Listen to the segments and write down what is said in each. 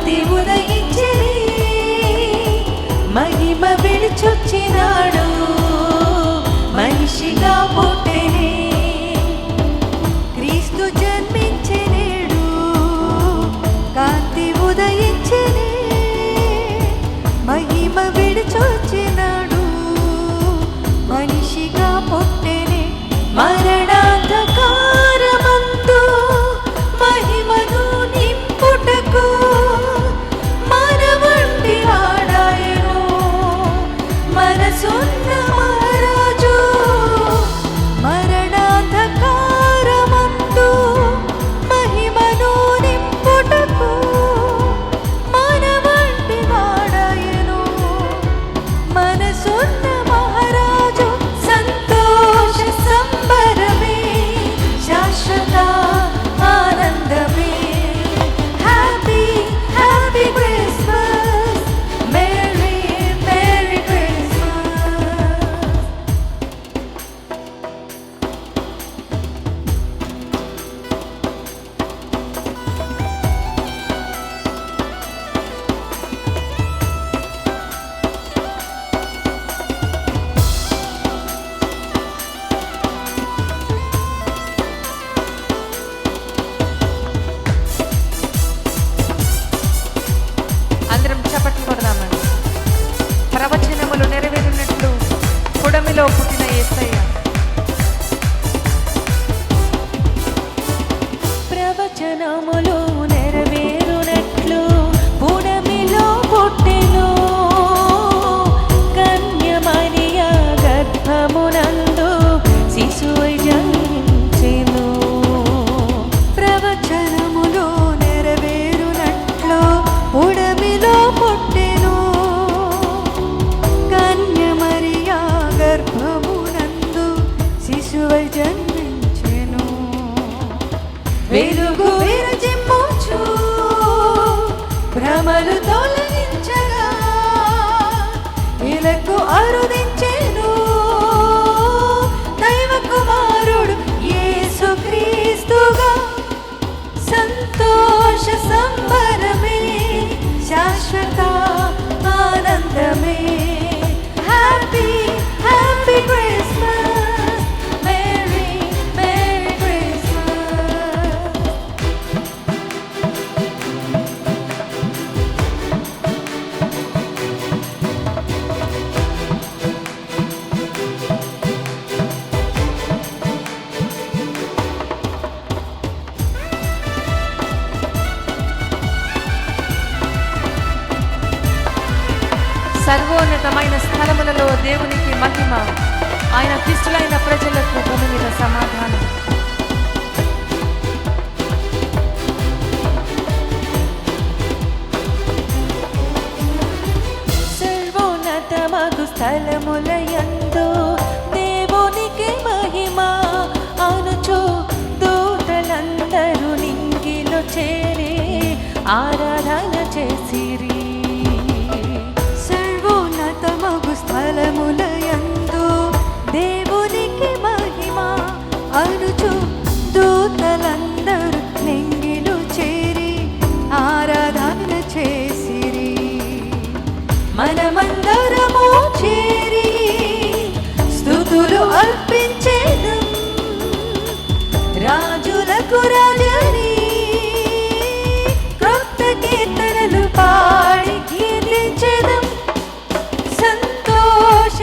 కాంతి ఉదయించెనే, మహిమ విడిచొచ్చినాడు, మనిషిగా పుట్టెనే. క్రీస్తు జన్మించెనేడు, కాంతి ఉదయించెనే, మహిమ విడిచొచ్చినాడు, మనిషిగా పుట్టెనే. మరణాంధకారమందు మహిమను నింపుటకు మన వంటి వాడాయను, మనసున్న మహారాజు. మరణాంధకారమందు మహిమను నింపుటకు మన వంటి వాడాయను, మనసున్న మహారాజు. సంతోష సంబరమే, శాశ్వత ఆనందమే. Happy happy Christmas, merry merry Christmas. అందరం చప్పట్లు కొడదామండి. ప్రవచనములు నెరవేరినట్లు పుడమిలో పుట్టిన యేసయ్య. ప్రవచనములు నెరవేరునట్లు పుడమిలో పుట్టెను, కన్య మరియ గర్భమునందు శిశువై జన్మించెను. ప్రవచనములు నెరవేరునట్లు పుడమిలో పుట్టెను, కన్య మరియ గర్భమునందు శిశువై జన్మించెను. వెలుగు విరజిమ్ముచు భ్రమలు తొలగించగా, ఇలకు అరుదించెను దైవ కుమారుడు యేసు క్రీస్తుగా. సంతోష సంబరమే, శాశ్వత ఆనందమే. Happy happy Christmas, merry merry Christmas. సర్వోన్నతమైన స్థలములలో దేవునికి మహిమ, ఆయన క్రీస్తులైన ప్రజలకు భూమి మీద సమాధానం. సర్వోన్నతమగు స్థలములయందు దేవునికి మహిమ అనుచు దూతలందరూ నింగిలో చేరి ఆరాధన చేసిరి. సర్వోన్నతమగు స్థలములయందు దేవునికి మహిమ అనుచు దూతలందరూ నింగిలో చేరి ఆరాధన చేసిరి. మనమందరము చేరి స్తుతులు అర్పించేదం, రాజులకు రాజని క్రొత్త కీర్తనలు పాడి కీర్తించేదం. సంతోష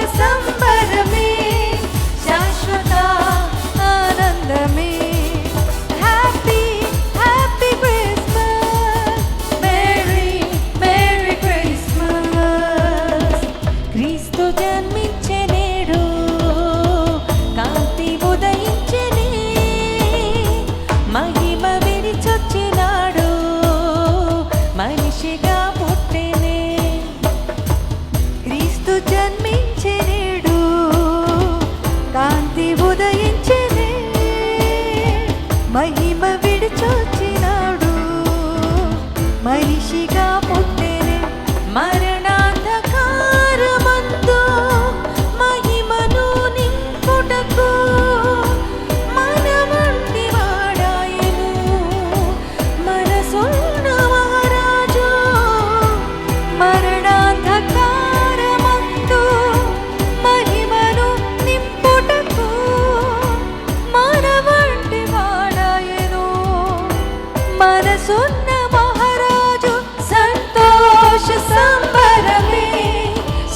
మనసున్న మహారాజు సంతోష సంబరమే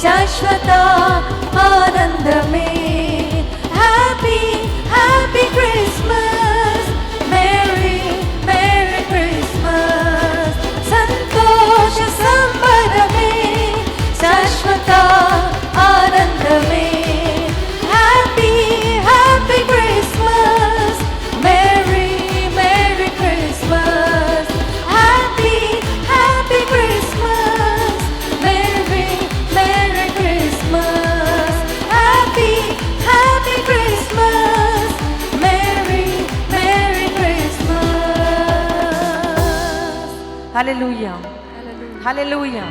శాశ్వత ఆనందమే. Happy happy Christmas, merry merry Christmas. సంతోష సంబరమే శాశ్వత ఆనందమే. Happy happy Christmas, merry merry Christmas. Happy happy Christmas, merry merry Christmas. Happy happy Christmas, merry merry Christmas. Hallelujah, హల్లెలూయా.